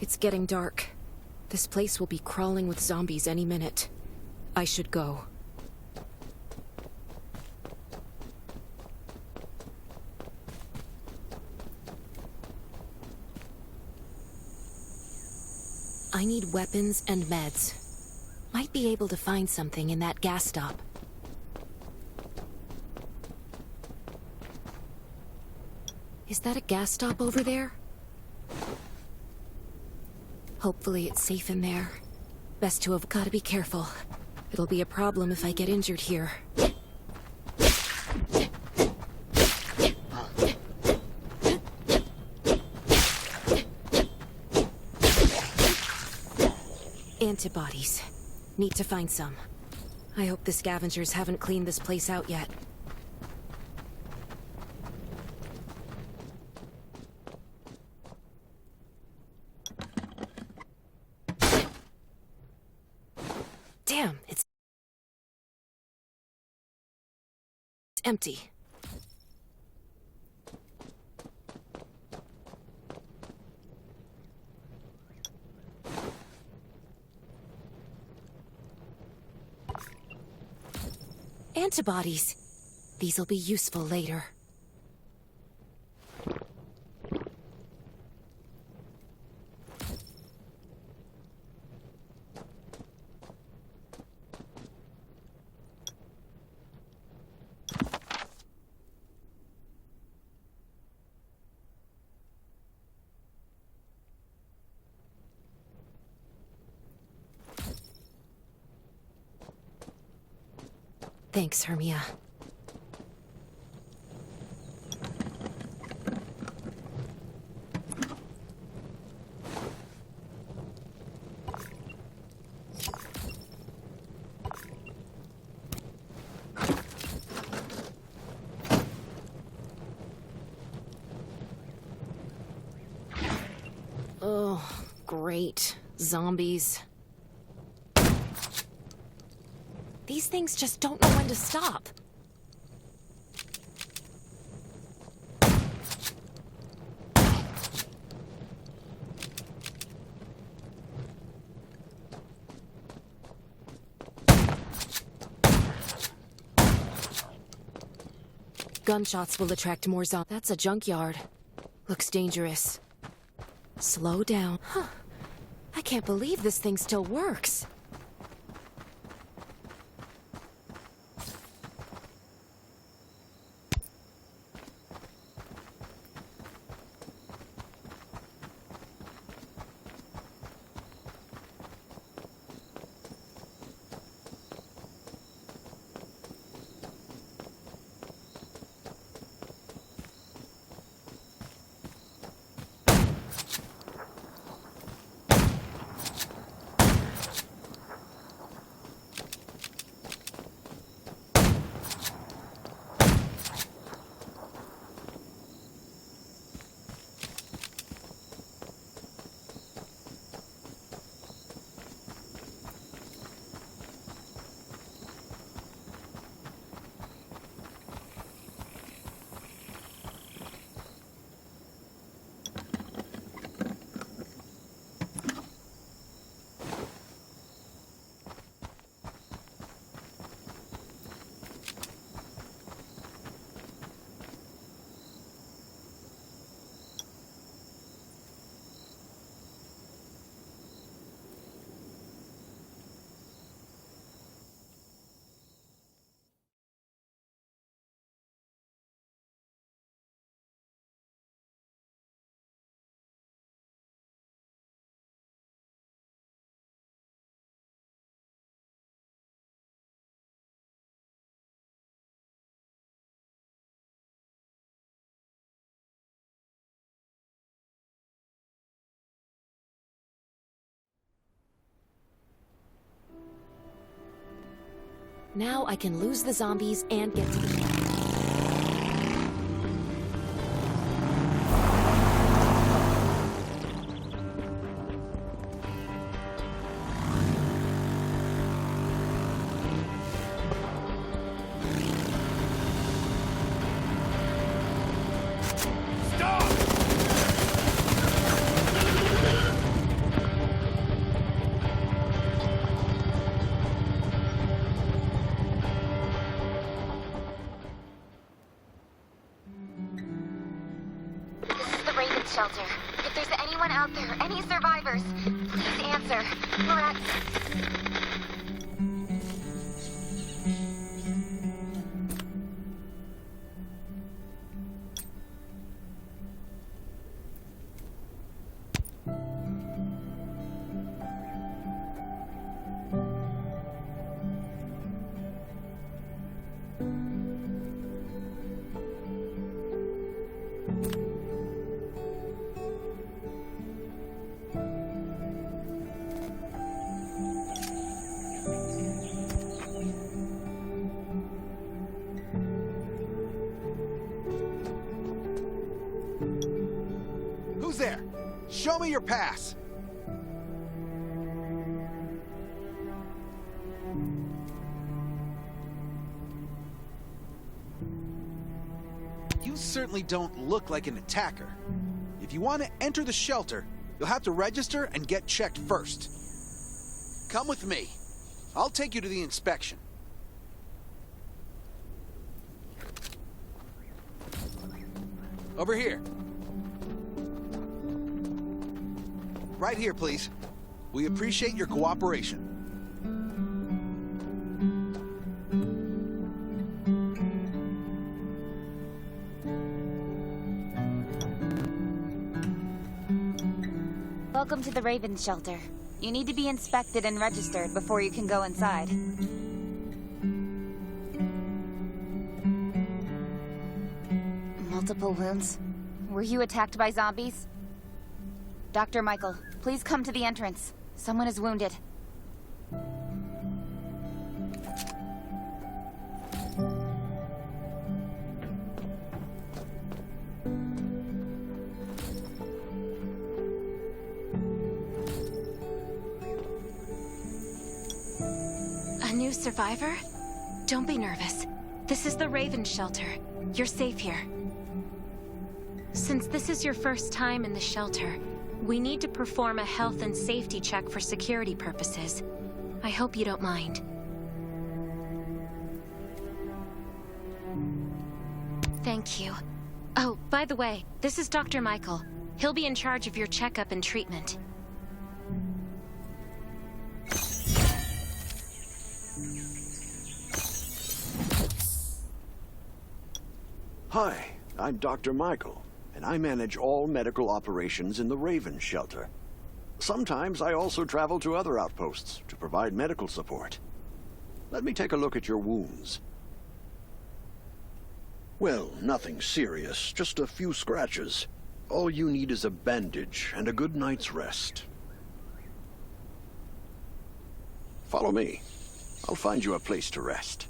It's getting dark. This place will be crawling with zombies any minute. I should go. I need weapons and meds. Might be able to find something in that gas stop. Is that a gas stop over there? Hopefully it's safe in there. Best to have gotta be careful. It'll be a problem if I get injured here. Antibodies. Need to find some. I hope the scavengers haven't cleaned this place out yet. Damn, it's empty. Antibodies. These'll be useful later. Thanks, Hermia. Oh, great. Zombies. These things just don't know when to stop. Gunshots will attract more zombies. That's a junkyard. Looks dangerous. Slow down. Huh. I can't believe this thing still works. Now I can lose the zombies and get to the... shelter. If there's anyone out there, any survivors, please answer. We're at... Who's there? Show me your pass! You certainly don't look like an attacker. If you want to enter the shelter, you'll have to register and get checked first. Come with me. I'll take you to the inspection. Over here. Right here, please. We appreciate your cooperation. Welcome to the Raven Shelter. You need to be inspected and registered before you can go inside. Multiple wounds. Were you attacked by zombies? Dr. Michael, please come to the entrance. Someone is wounded. A new survivor? Don't be nervous. This is the Raven Shelter. You're safe here. Since this is your first time in the shelter, we need to perform a health and safety check for security purposes. I hope you don't mind. Thank you. Oh, by the way, this is Dr. Michael. He'll be in charge of your checkup and treatment. Hi, I'm Dr. Michael, and I manage all medical operations in the Raven Shelter. Sometimes I also travel to other outposts to provide medical support. Let me take a look at your wounds. Well, nothing serious, just a few scratches. All you need is a bandage and a good night's rest. Follow me. I'll find you a place to rest.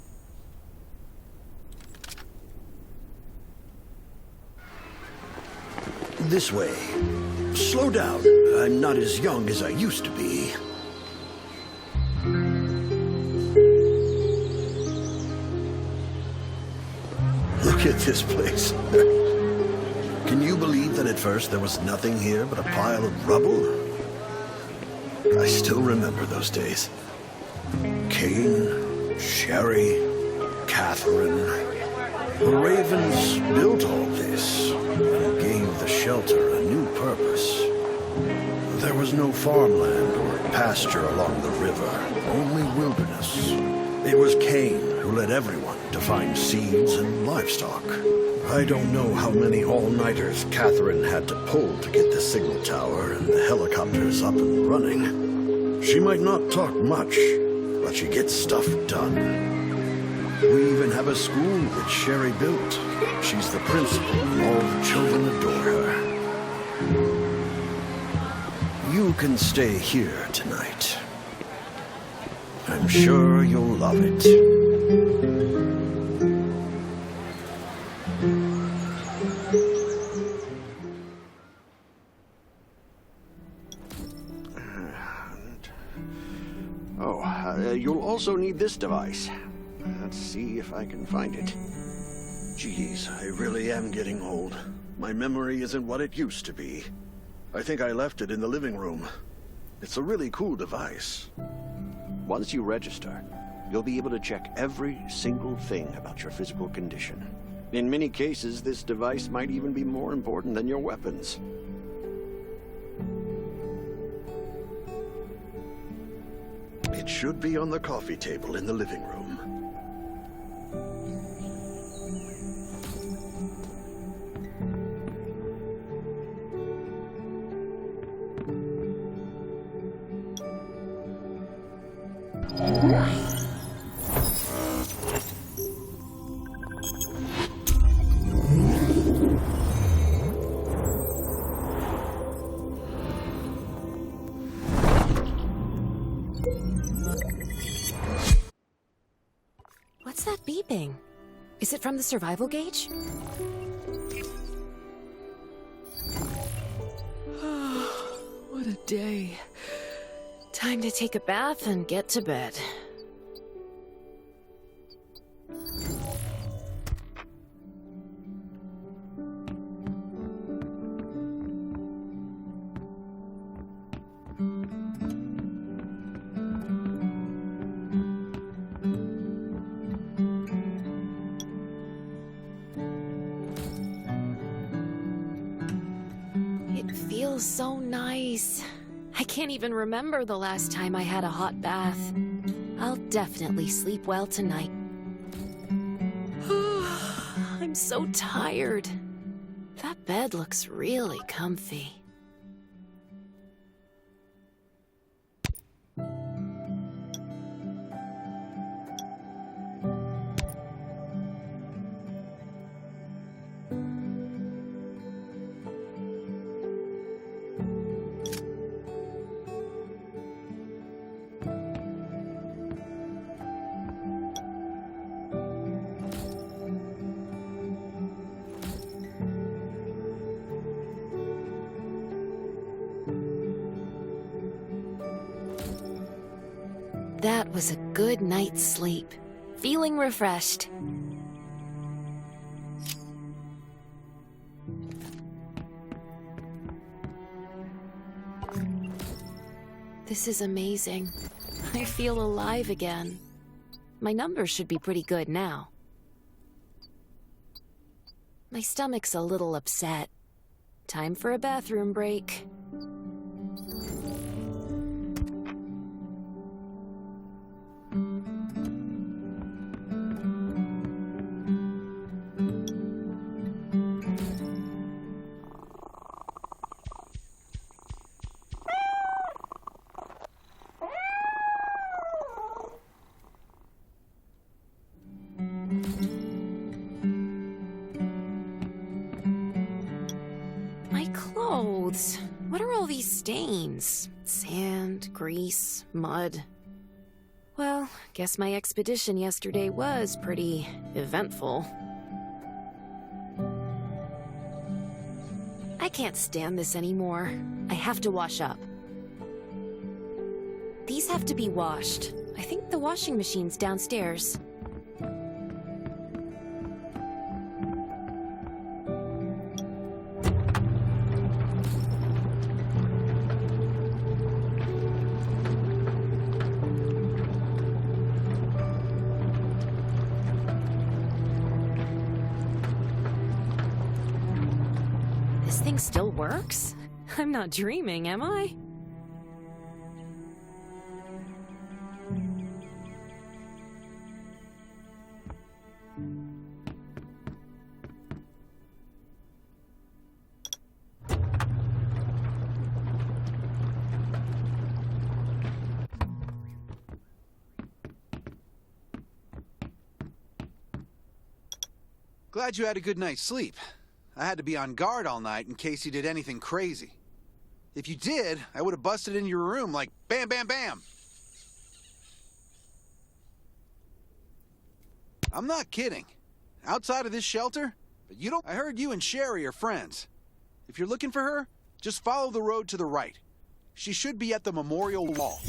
This way. Slow down. I'm not as young as I used to be. Look at this place. Can you believe that at first there was nothing here but a pile of rubble? I still remember those days. Kane, Sherry, Catherine. The Ravens built all this and gave the shelter a new purpose. There was no farmland or pasture along the river, only wilderness. It was Kane who led everyone to find seeds and livestock. I don't know how many all-nighters Catherine had to pull to get the signal tower and the helicopters up and running. She might not talk much, but she gets stuff done. We even have a school that Sherry built. She's the principal, and all the children adore her. You can stay here tonight. I'm sure you'll love it. You'll also need this device. Let's see if I can find it. Geez, I really am getting old. My memory isn't what it used to be. I think I left it in the living room. It's a really cool device. Once you register, you'll be able to check every single thing about your physical condition. In many cases, this device might even be more important than your weapons. It should be on the coffee table in the living room. What's that beeping? Is it from the survival gauge? What a day. Time to take a bath and get to bed. It feels so nice. I can't even remember the last time I had a hot bath. I'll definitely sleep well tonight. I'm so tired. That bed looks really comfy. That was a good night's sleep. Feeling refreshed. This is amazing. I feel alive again. My numbers should be pretty good now. My stomach's a little upset. Time for a bathroom break. What are all these stains? Sand, grease, mud. Well, guess my expedition yesterday was pretty eventful. I can't stand this anymore. I have to wash up. These have to be washed. I think the washing machine's downstairs. This thing still works? I'm not dreaming, am I? Glad you had a good night's sleep. I had to be on guard all night in case you did anything crazy. If you did, I would have busted in your room like bam, bam, bam. I'm not kidding. Outside of this shelter, but you don't... I heard you and Sherry are friends. If you're looking for her, just follow the road to the right. She should be at the memorial wall.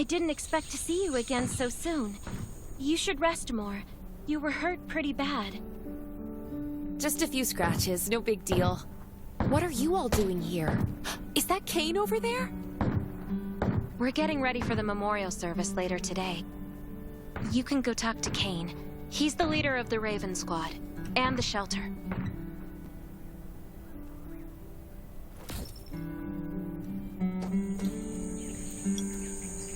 I didn't expect to see you again so soon. You should rest more. You were hurt pretty bad. Just a few scratches, no big deal. What are you all doing here? Is that Kane over there? We're getting ready for the memorial service later today. You can go talk to Kane. He's the leader of the Raven Squad, and the shelter.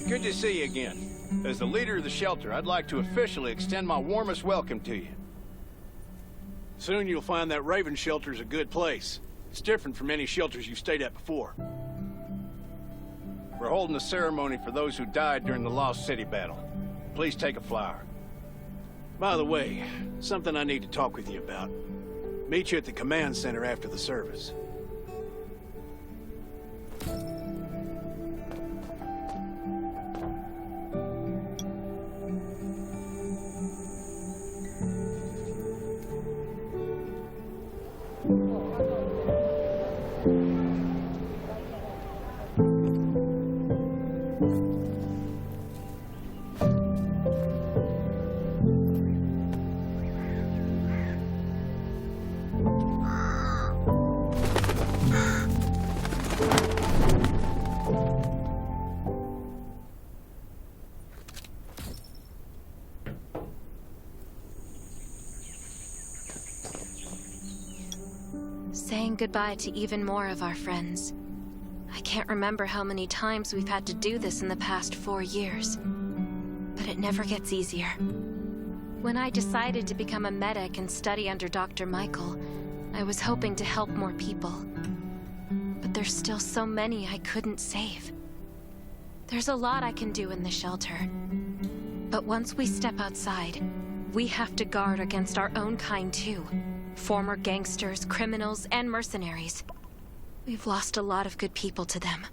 Good to see you again. As the leader of the shelter, I'd like to officially extend my warmest welcome to you. Soon you'll find that Raven shelter's a good place. It's different from any shelters you've stayed at before. We're holding a ceremony for those who died during the Lost City battle. Please take a flower. By the way, something I need to talk with you about. Meet you at the command center after the service. Saying goodbye to even more of our friends. I can't remember how many times we've had to do this in the past 4 years. But it never gets easier. When I decided to become a medic and study under Dr. Michael, I was hoping to help more people. But there's still so many I couldn't save. There's a lot I can do in the shelter. But once we step outside, we have to guard against our own kind too. Former gangsters, criminals, and mercenaries. We've lost a lot of good people to them.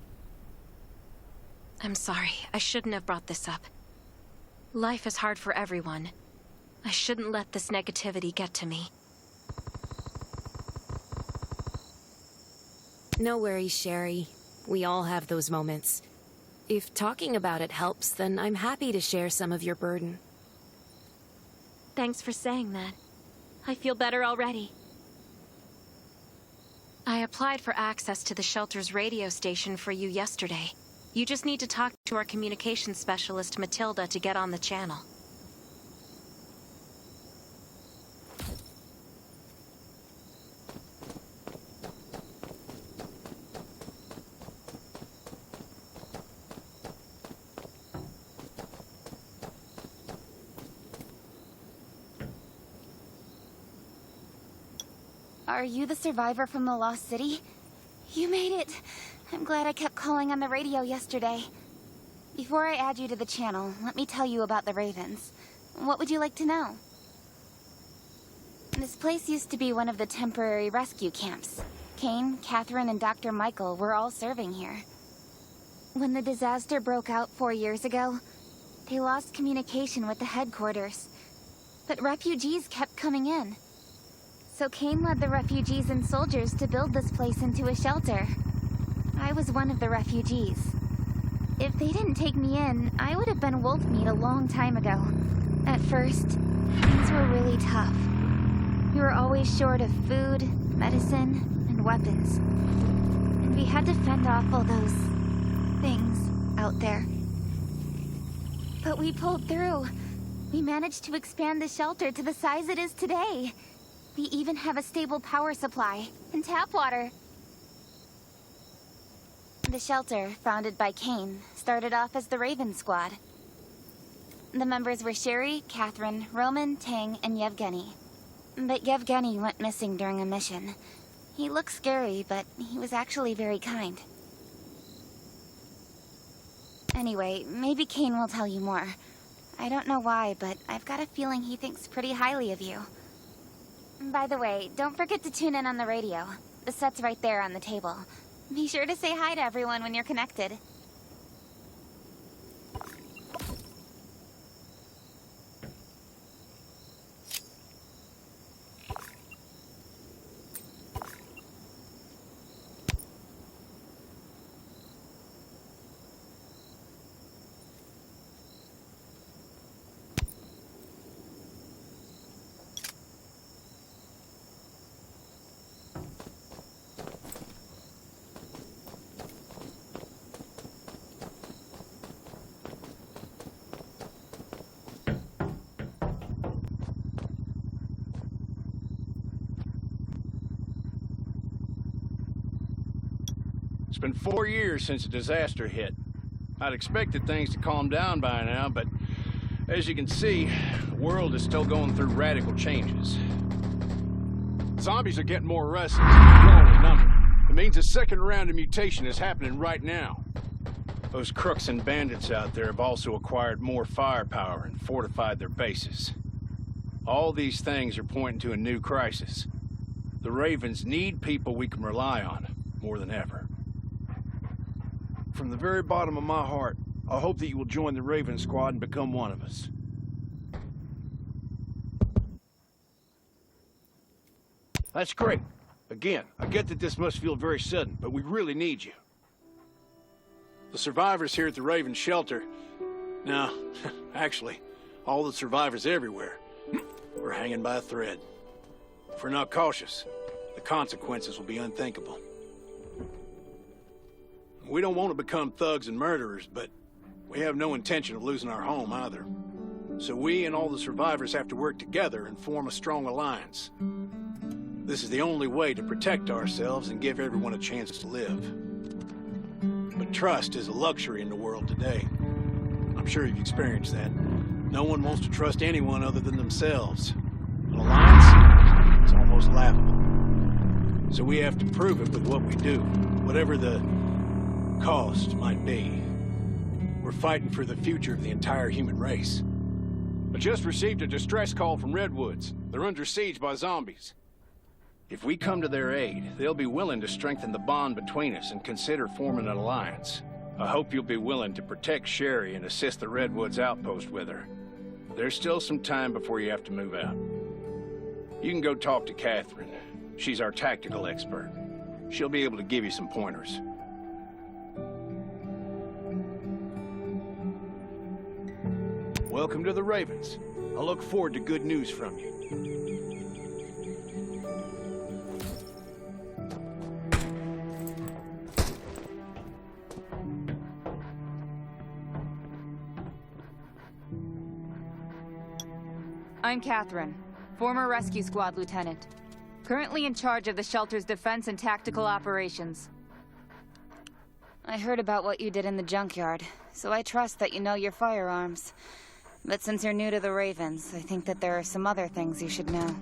I'm sorry, I shouldn't have brought this up. Life is hard for everyone. I shouldn't let this negativity get to me. No worries, Sherry. We all have those moments. If talking about it helps, then I'm happy to share some of your burden. Thanks for saying that. I feel better already. I applied for access to the shelter's radio station for you yesterday. You just need to talk to our communications specialist, Matilda, to get on the channel. Are you the survivor from the Lost City? You made it. I'm glad I kept calling on the radio yesterday. Before I add you to the channel, let me tell you about the Ravens. What would you like to know? This place used to be one of the temporary rescue camps. Kane, Catherine, and Dr. Michael were all serving here. When the disaster broke out 4 years ago, they lost communication with the headquarters. But refugees kept coming in. So Kane led the refugees and soldiers to build this place into a shelter. I was one of the refugees. If they didn't take me in, I would have been wolf meat a long time ago. At first, things were really tough. We were always short of food, medicine, and weapons. And we had to fend off all those things out there. But we pulled through. We managed to expand the shelter to the size it is today. We even have a stable power supply and tap water. The shelter, founded by Kane, started off as the Raven Squad. The members were Sherry, Catherine, Roman, Tang, and Yevgeny. But Yevgeny went missing during a mission. He looked scary, but he was actually very kind. Anyway, maybe Kane will tell you more. I don't know why, but I've got a feeling he thinks pretty highly of you. By the way, don't forget to tune in on the radio. The set's right there on the table. Be sure to say hi to everyone when you're connected. It's been 4 years since the disaster hit. I'd expected things to calm down by now, but as you can see, the world is still going through radical changes. Zombies are getting more restless and growing in number. It means a second round of mutation is happening right now. Those crooks and bandits out there have also acquired more firepower and fortified their bases. All these things are pointing to a new crisis. The Ravens need people we can rely on, more than ever. From the very bottom of my heart, I hope that you will join the Raven Squad and become one of us. That's great. Again, I get that this must feel very sudden, but we really need you. The survivors here at the Raven Shelter... No, actually, all the survivors everywhere, we're hanging by a thread. If we're not cautious, the consequences will be unthinkable. We don't want to become thugs and murderers, but we have no intention of losing our home either. So we and all the survivors have to work together and form a strong alliance. This is the only way to protect ourselves and give everyone a chance to live. But trust is a luxury in the world today. I'm sure you've experienced that. No one wants to trust anyone other than themselves. An alliance? It's almost laughable. So we have to prove it with what we do, whatever the cost might be. We're fighting for the future of the entire human race. I just received a distress call from Redwoods. They're under siege by zombies. If we come to their aid, they'll be willing to strengthen the bond between us and consider forming an alliance. I hope you'll be willing to protect Sherry and assist the Redwoods outpost with her. There's still some time before you have to move out. You can go talk to Catherine. She's our tactical expert. She'll be able to give you some pointers. Welcome to the Ravens. I look forward to good news from you. I'm Catherine, former rescue squad lieutenant. Currently in charge of the shelter's defense and tactical operations. I heard about what you did in the junkyard, so I trust that you know your firearms. But since you're new to the Ravens, I think that there are some other things you should know.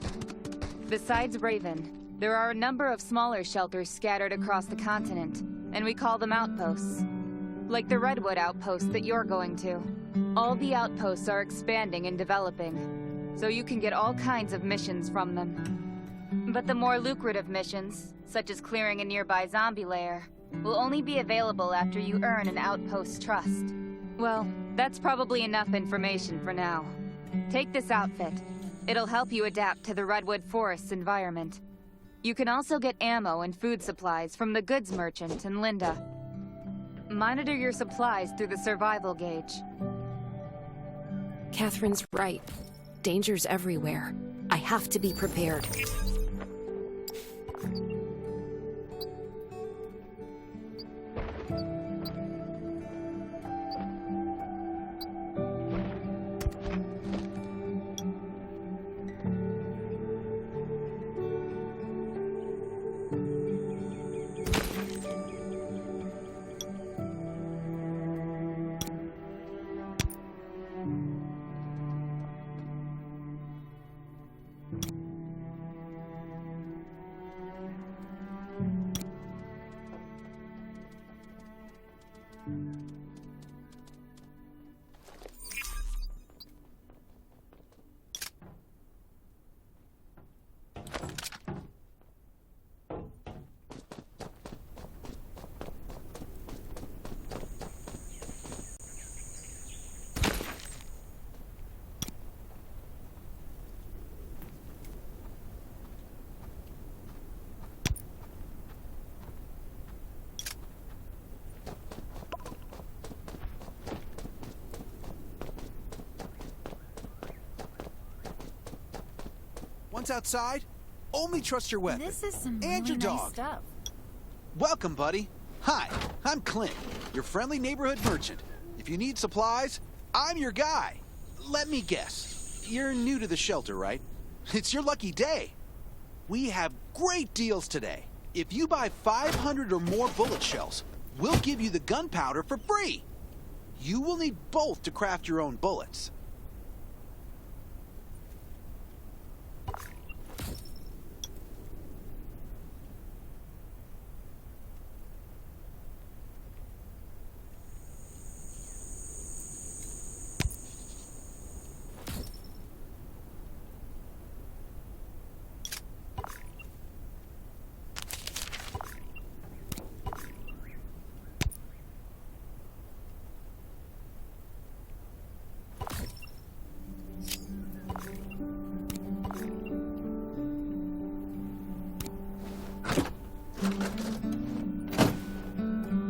Besides Raven, there are a number of smaller shelters scattered across the continent, and we call them outposts. Like the Redwood outpost that you're going to. All the outposts are expanding and developing, so you can get all kinds of missions from them. But the more lucrative missions, such as clearing a nearby zombie lair, will only be available after you earn an outpost's trust. Well, that's probably enough information for now. Take this outfit. It'll help you adapt to the Redwood Forest's environment. You can also get ammo and food supplies from the goods merchant in Linda. Monitor your supplies through the survival gauge. Catherine's right. Danger's everywhere. I have to be prepared. Once outside, only trust your weapon. This is some and really your nice dog. stuff. Welcome, buddy. Hi, I'm Clint, your friendly neighborhood merchant. If you need supplies, I'm your guy. Let me guess. You're new to the shelter, right? It's your lucky day. We have great deals today. If you buy 500 or more bullet shells, we'll give you the gunpowder for free. You will need both to craft your own bullets.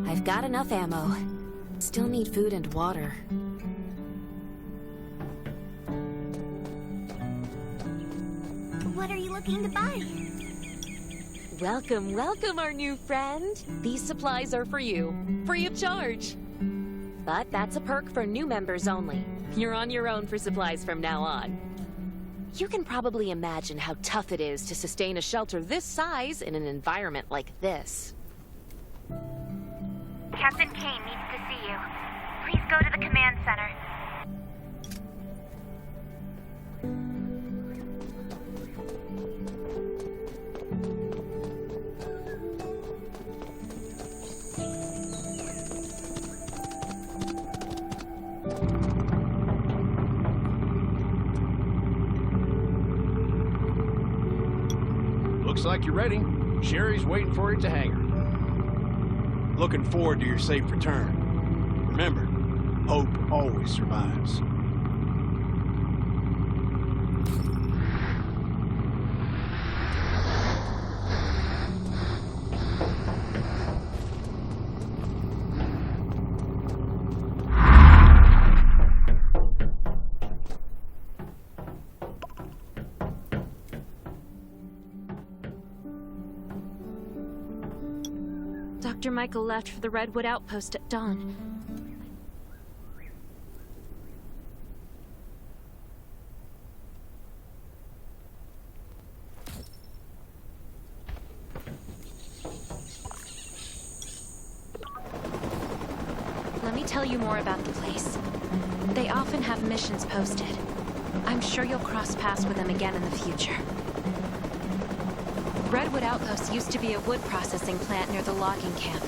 I've got enough ammo. Still need food and water. What are you looking to buy? Welcome, welcome, our new friend. These supplies are for you, free of charge. But that's a perk for new members only. You're on your own for supplies from now on. You can probably imagine how tough it is to sustain a shelter this size in an environment like this. Captain Kane needs to see you. Please go to the command center. Looks like you're ready. Sherry's waiting for you at the hangar. Looking forward to your safe return. Remember, hope always survives. Dr. Michael left for the Redwood Outpost at dawn. Let me tell you more about the place. They often have missions posted. I'm sure you'll cross paths with them again in the future. Redwood Outpost used to be a wood processing plant near the logging camp.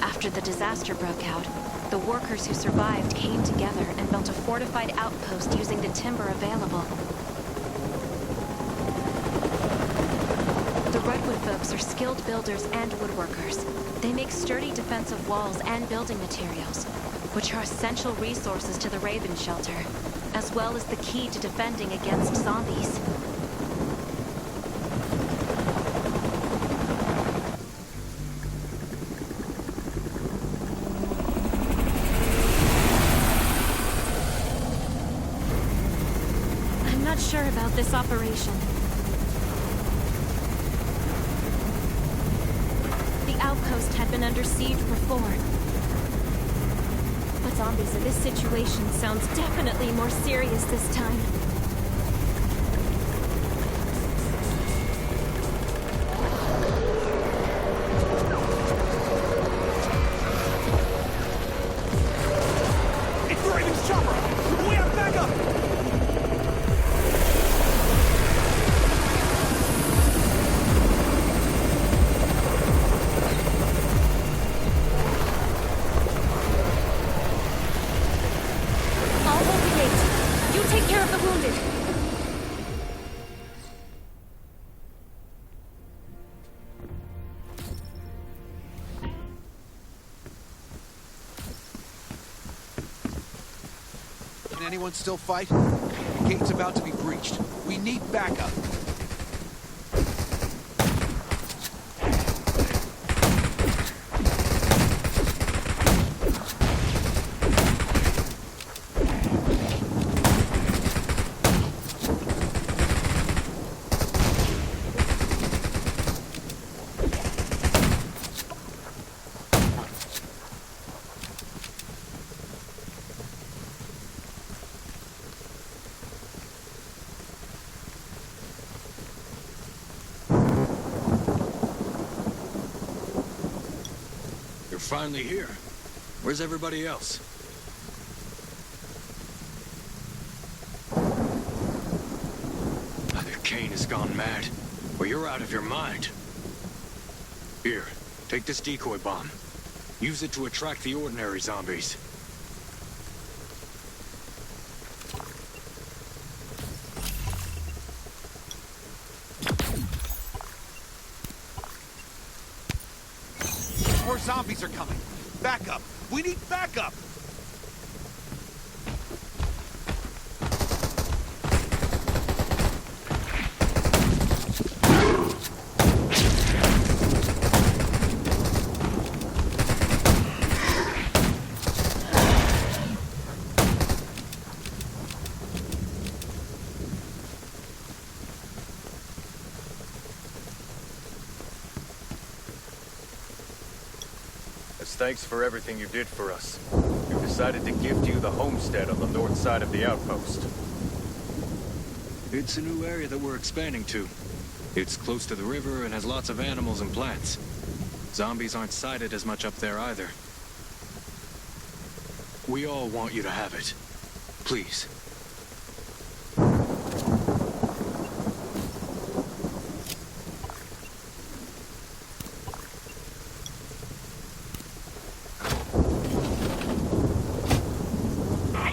After the disaster broke out, the workers who survived came together and built a fortified outpost using the timber available. The Redwood folks are skilled builders and woodworkers. They make sturdy defensive walls and building materials, which are essential resources to the Raven shelter, as well as the key to defending against zombies. I'm not sure about this operation. The outpost had been under siege before. But zombies in this situation sounds definitely more serious this time. It's the Raven's chopper! We have backup! I'll hold the gate. You take care of the wounded. Can anyone still fight? The gate's about to be breached. We need backup. You're finally here. Where's everybody else? Either Kane has gone mad, or you're out of your mind. Here, take this decoy bomb. Use it to attract the ordinary zombies. More zombies are coming. Backup. We need backup. As thanks for everything you did for us, we've decided to gift you the homestead on the north side of the outpost. It's a new area that we're expanding to. It's close to the river and has lots of animals and plants. Zombies aren't sighted as much up there either. We all want you to have it. Please.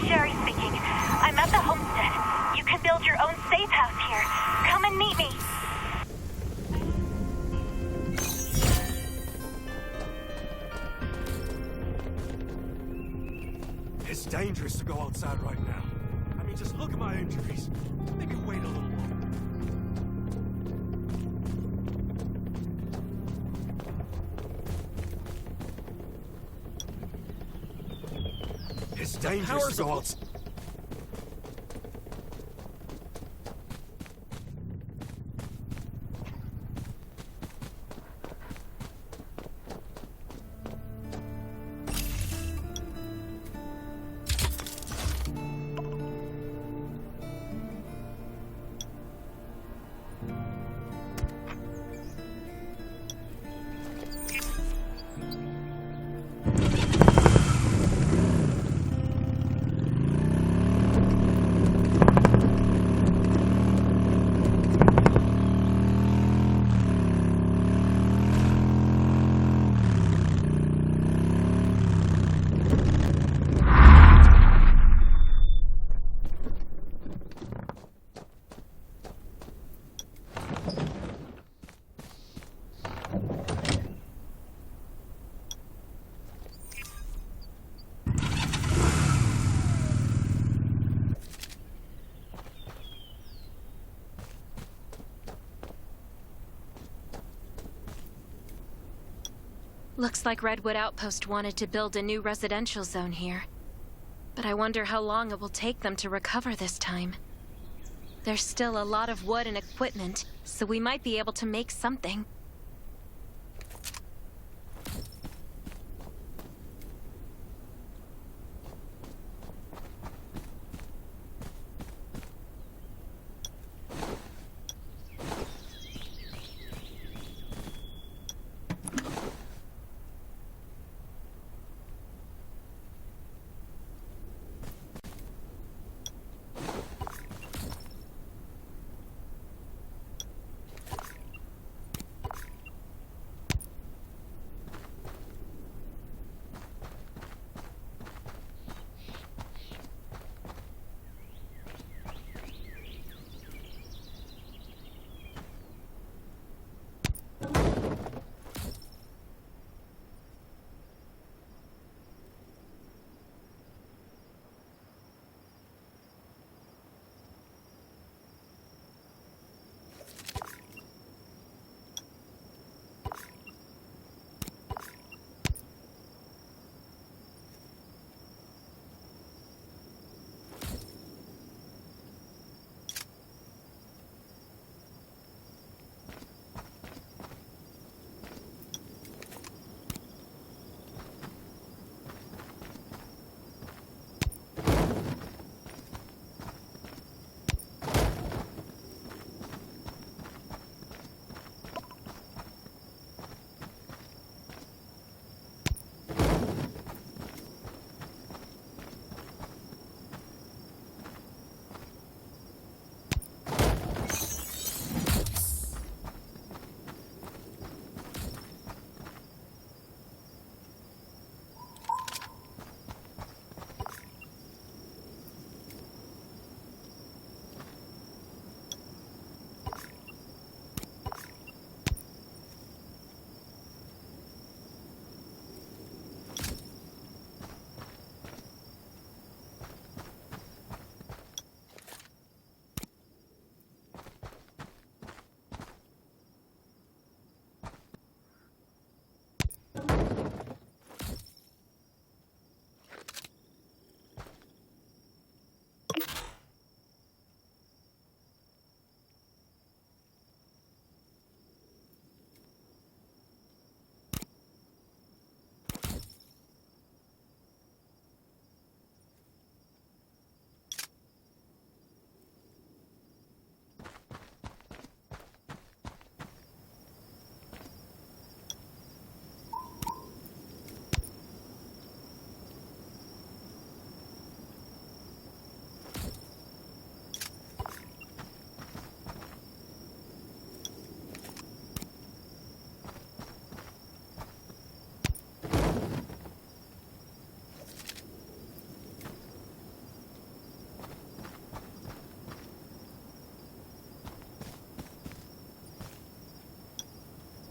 Sherry speaking. I'm at the homestead. You can build your own safe house here. Come and meet me. It's dangerous to go outside right now. I mean, just look at my injuries. Maybe wait a little longer. It's dangerous to go outside. Looks like Redwood Outpost wanted to build a new residential zone here. But I wonder how long it will take them to recover this time. There's still a lot of wood and equipment, so we might be able to make something.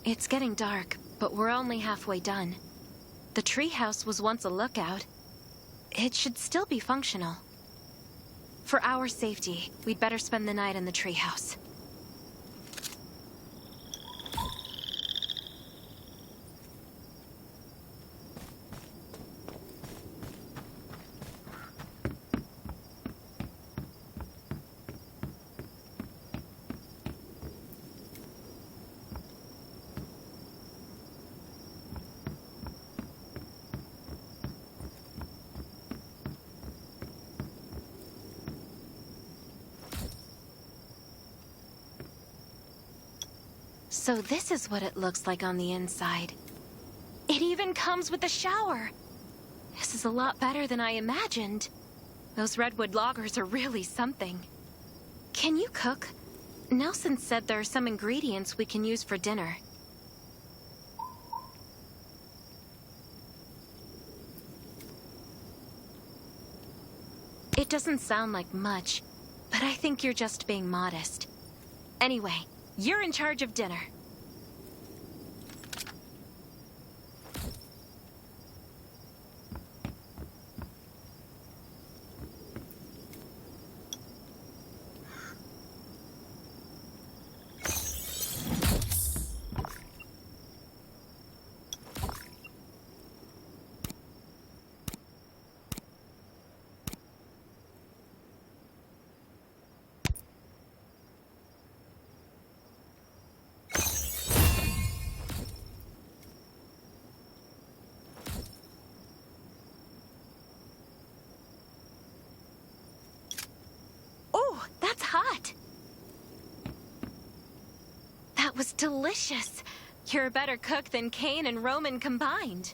It's getting dark, but we're only halfway done. The treehouse was once a lookout. It should still be functional. For our safety, we'd better spend the night in the treehouse. So this is what it looks like on the inside. It even comes with a shower! This is a lot better than I imagined. Those redwood loggers are really something. Can you cook? Nelson said there are some ingredients we can use for dinner. It doesn't sound like much, but I think you're just being modest. Anyway, you're in charge of dinner. That's hot! That was delicious! You're a better cook than Kane and Roman combined.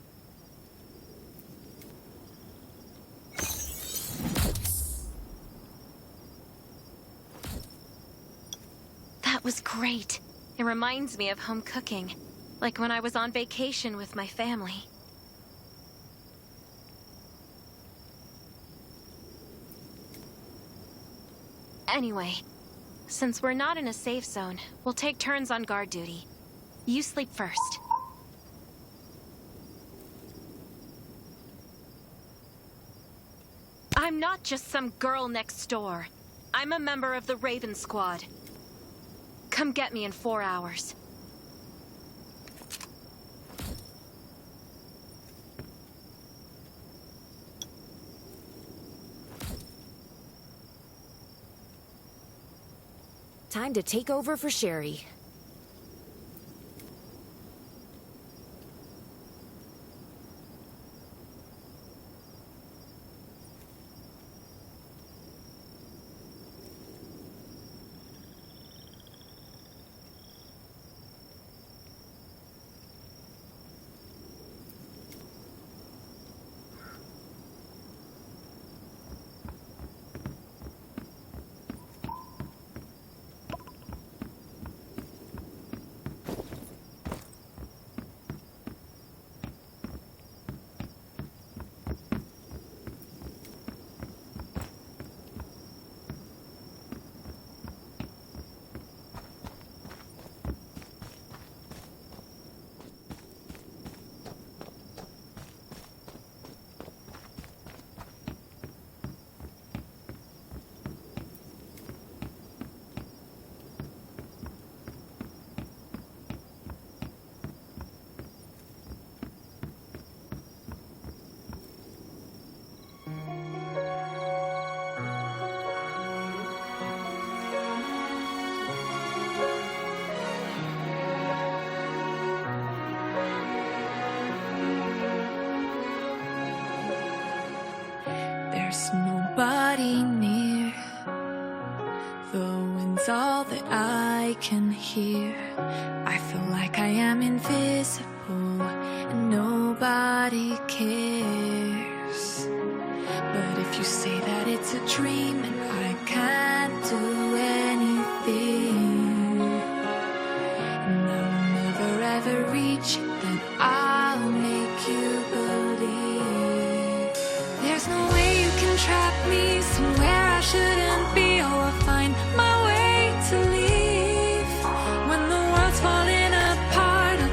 That was great. It reminds me of home cooking, like when I was on vacation with my family. Anyway, since we're not in a safe zone, we'll take turns on guard duty. You sleep first. I'm not just some girl next door. I'm a member of the Raven Squad. Come get me in 4 hours. Time to take over for Sherry. There's nobody near. The wind's all that I can hear. I feel like I am invisible and nobody cares. But if you say that it's a dream and I can't do anything, and I will never ever reach it, then I'll make you believe. There's no way you can trap me somewhere I shouldn't be. Oh, I'll find my way to leave. When the world's falling apart, I'll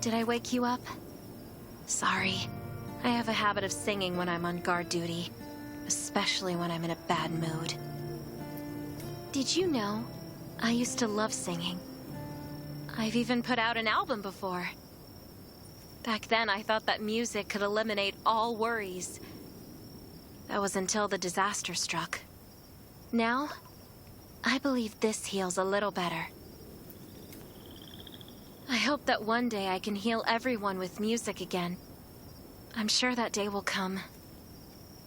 Did I wake you up? Sorry. I have a habit of singing when I'm on guard duty, especially when I'm in a bad mood. Did you know? I used to love singing. I've even put out an album before. Back then, I thought that music could eliminate all worries. That was until the disaster struck. Now, I believe this heals a little better. I hope that one day I can heal everyone with music again. I'm sure that day will come.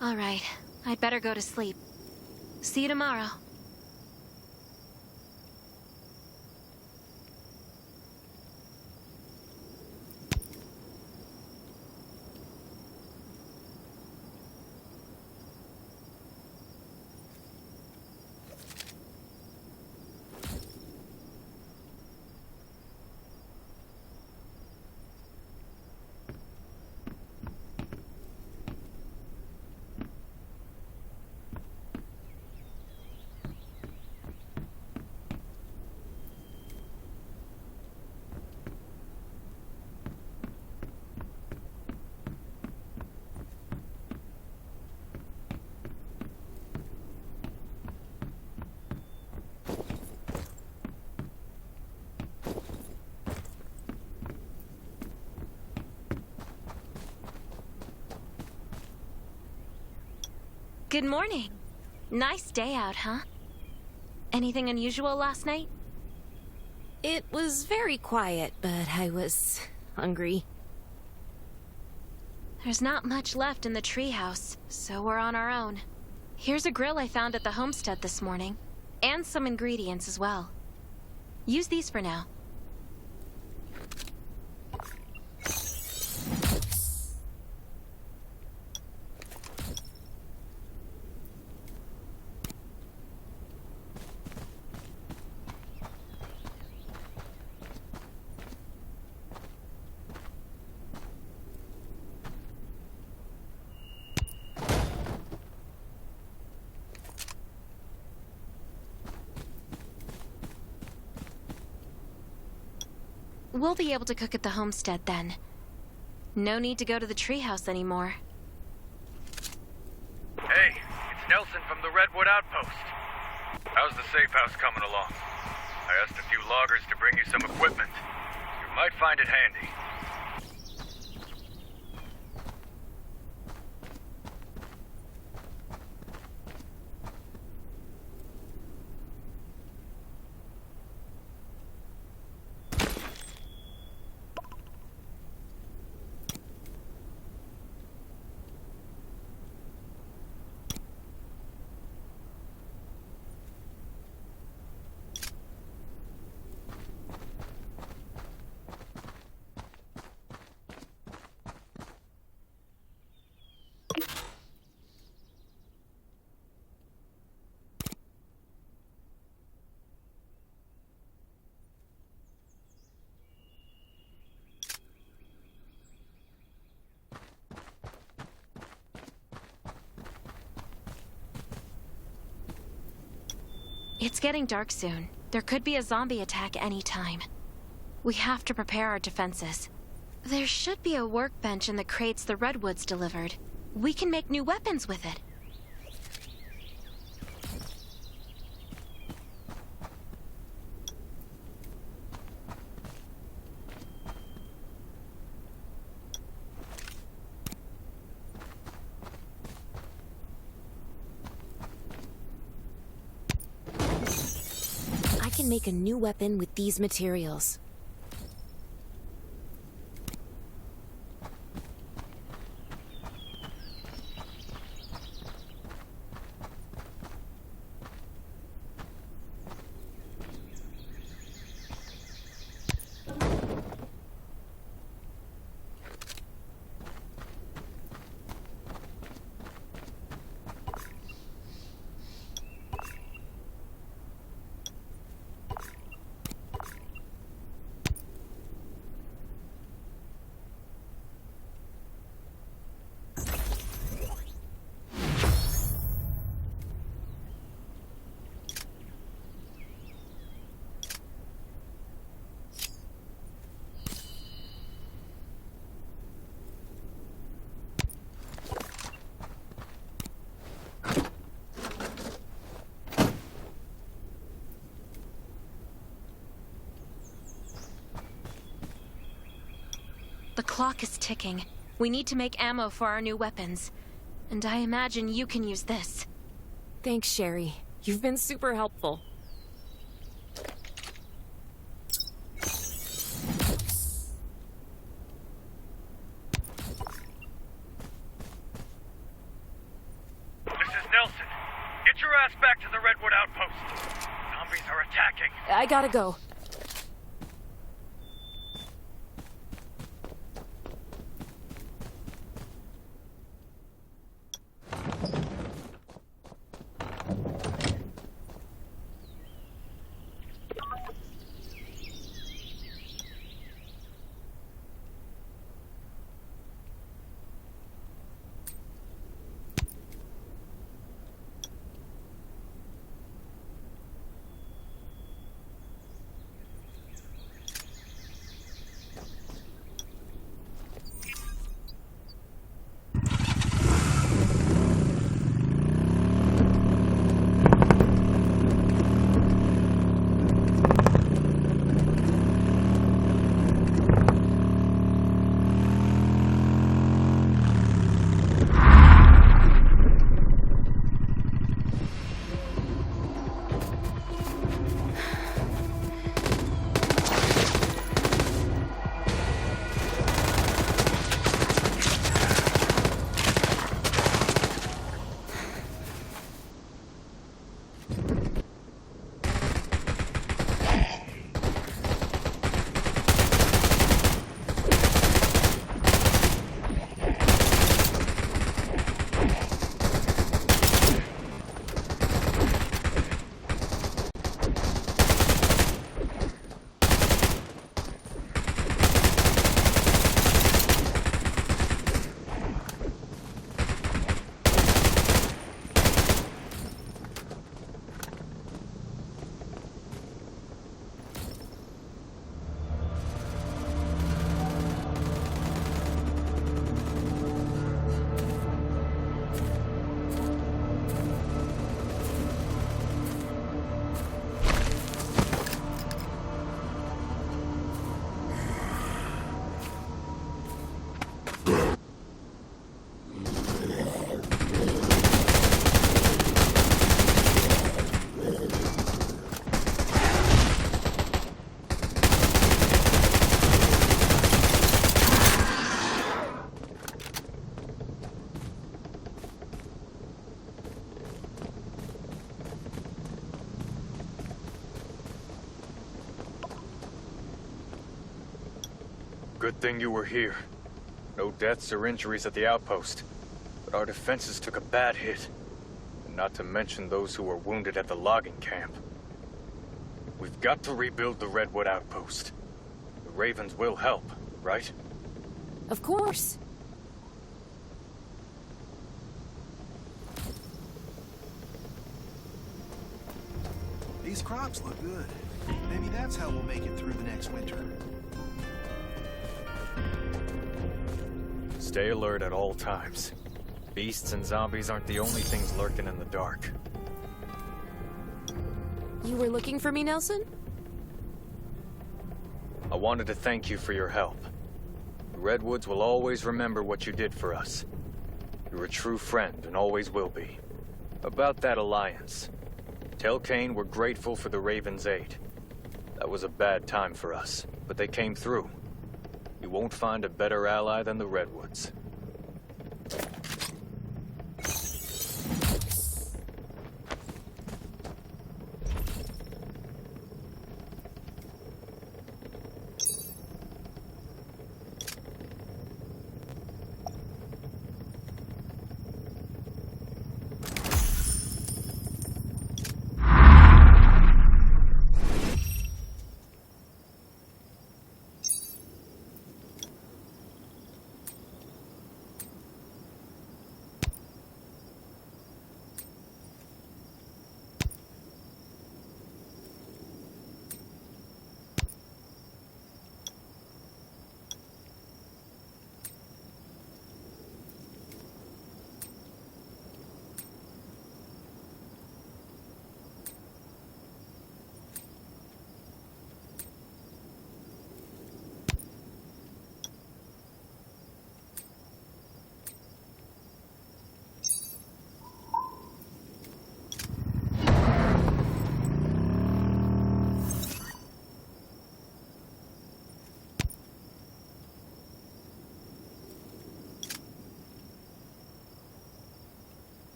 All right, I'd better go to sleep. See you tomorrow. Good morning. Nice day out, huh? Anything unusual last night? It was very quiet, but I was hungry. There's not much left in the treehouse, so we're on our own. Here's a grill I found at the homestead this morning, and some ingredients as well. Use these for now. We'll be able to cook at the homestead then. No need to go to the treehouse anymore. Hey, it's Nelson from the Redwood Outpost. How's the safe house coming along? I asked a few loggers to bring you some equipment. You might find it handy. It's getting dark soon. There could be a zombie attack any time. We have to prepare our defenses. There should be a workbench in the crates the Redwoods delivered. We can make new weapons with it. I can make a new weapon with these materials. clock is ticking. We need to make ammo for our new weapons. And I imagine you can use this. Thanks, Sherry. You've been super helpful. This is Nelson. Get your ass back to the Redwood Outpost. Zombies are attacking. I gotta go. Good thing you were here. No deaths or injuries at the outpost. But our defenses took a bad hit. And not to mention those who were wounded at the logging camp. We've got to rebuild the Redwood Outpost. The Ravens will help, right? Of course. These crops look good. Maybe that's how we'll make it through the next winter. Stay alert at all times. Beasts and zombies aren't the only things lurking in the dark. You were looking for me, Nelson? I wanted to thank you for your help. The Redwoods will always remember what you did for us. You're a true friend and always will be. About that alliance. Tell Kane we're grateful for the Ravens' aid. That was a bad time for us, but they came through. You won't find a better ally than the Redwoods.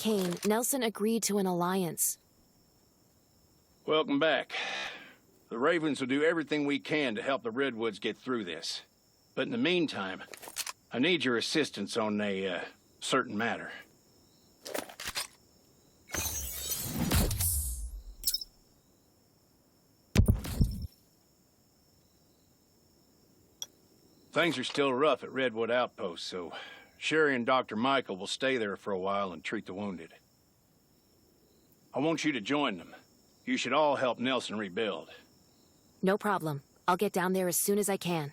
Kane, Nelson agreed to an alliance. Welcome back. The Ravens will do everything we can to help the Redwoods get through this. But in the meantime, I need your assistance on a, certain matter. Things are still rough at Redwood Outpost, so Sherry and Dr. Michael will stay there for a while and treat the wounded. I want you to join them. You should all help Nelson rebuild. No problem. I'll get down there as soon as I can.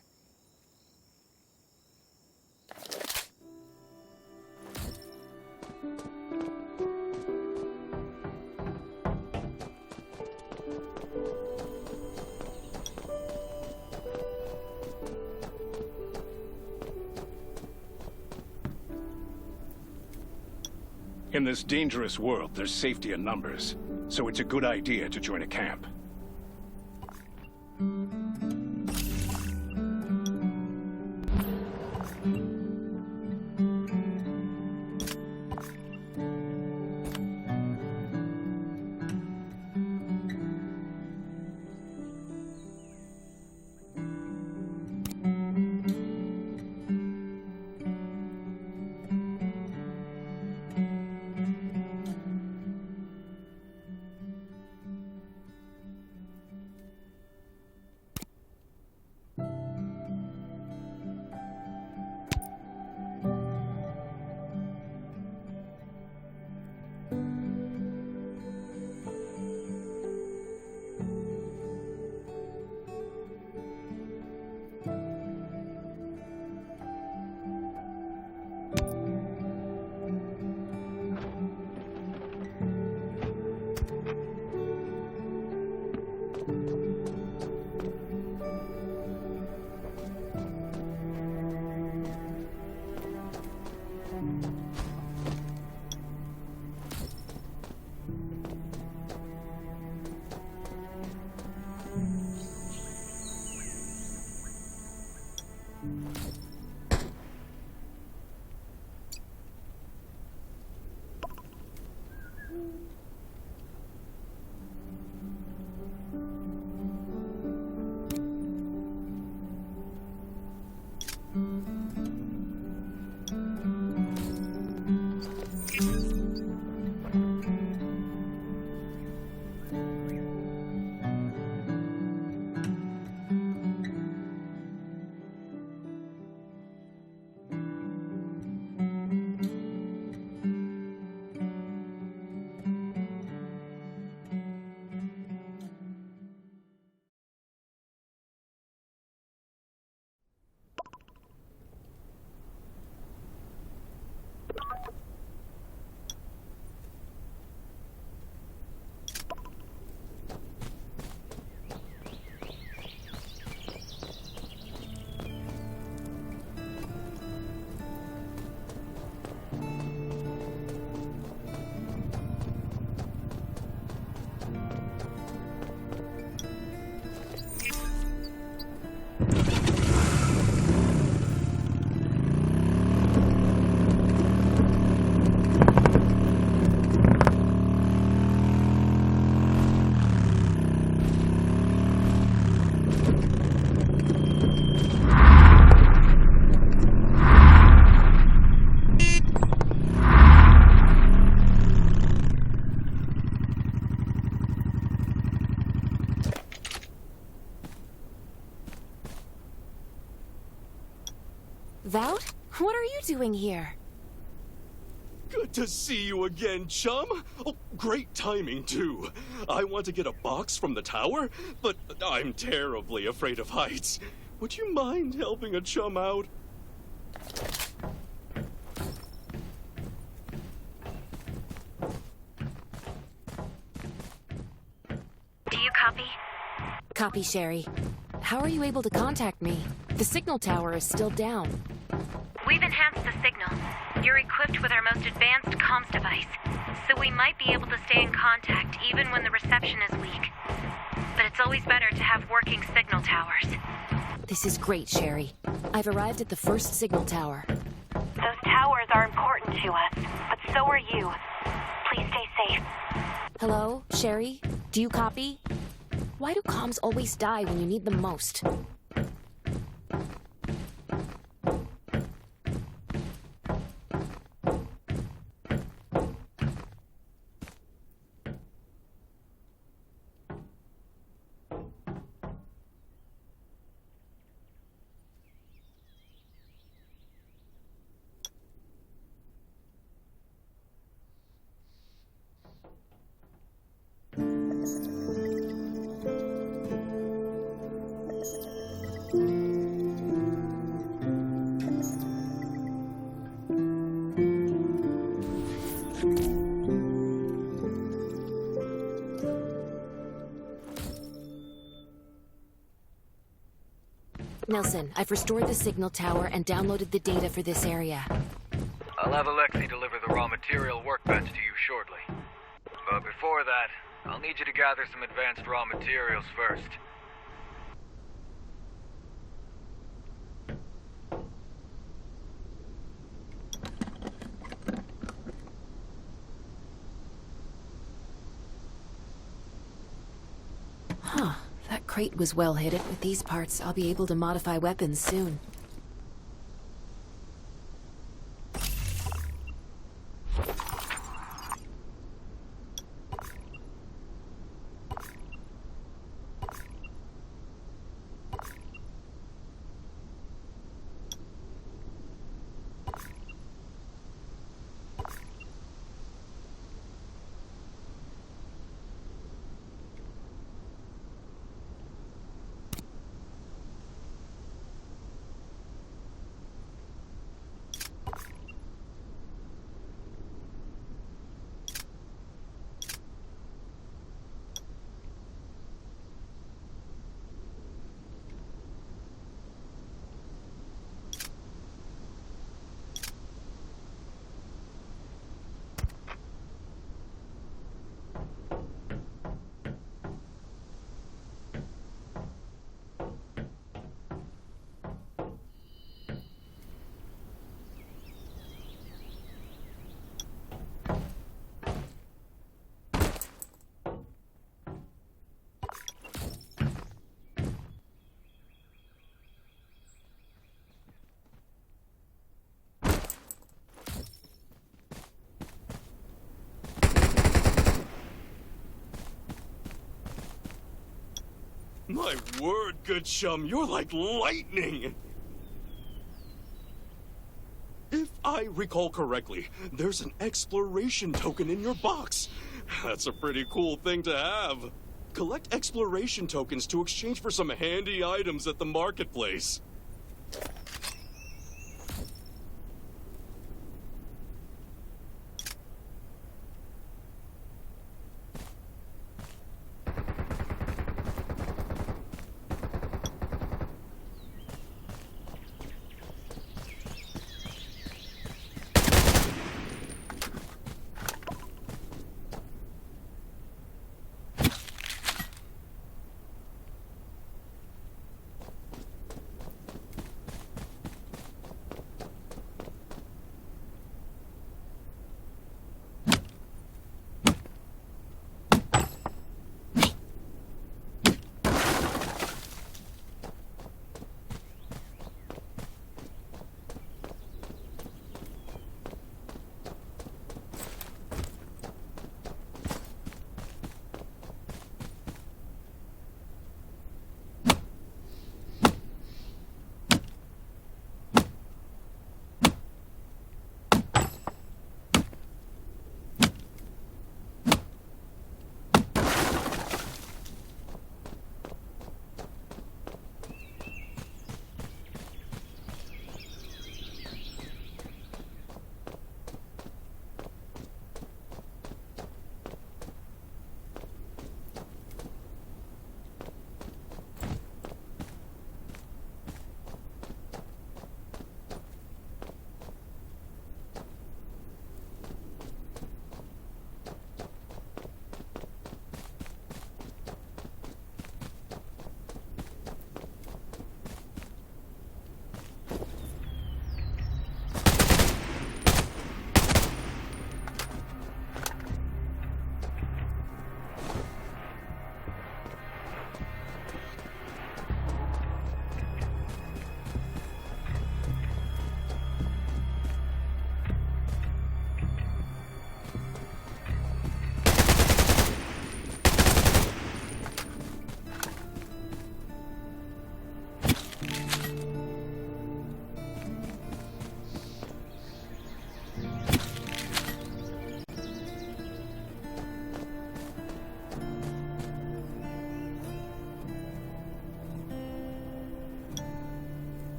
In this dangerous world, there's safety in numbers, so it's a good idea to join a camp. Vout? What are you doing here? Good to see you again, chum. Oh, great timing, too. I want to get a box from the tower, but I'm terribly afraid of heights. Would you mind helping a chum out? Do you copy? Copy, Sherry. How are you able to contact me? The signal tower is still down. We've enhanced the signal. You're equipped with our most advanced comms device, so we might be able to stay in contact even when the reception is weak. But it's always better to have working signal towers. This is great, Sherry. I've arrived at the first signal tower. Those towers are important to us, but so are you. Please stay safe. Hello, Sherry? Do you copy? Why do comms always die when you need them most? Nelson, I've restored the signal tower and downloaded the data for this area. I'll have Alexei deliver the raw material workbench to you shortly. But before that, I'll need you to gather some advanced raw materials first. Huh. That crate was well hidden. With these parts, I'll be able to modify weapons soon. My word, good chum, you're like lightning! If I recall correctly, there's an exploration token in your box. That's a pretty cool thing to have. Collect exploration tokens to exchange for some handy items at the marketplace.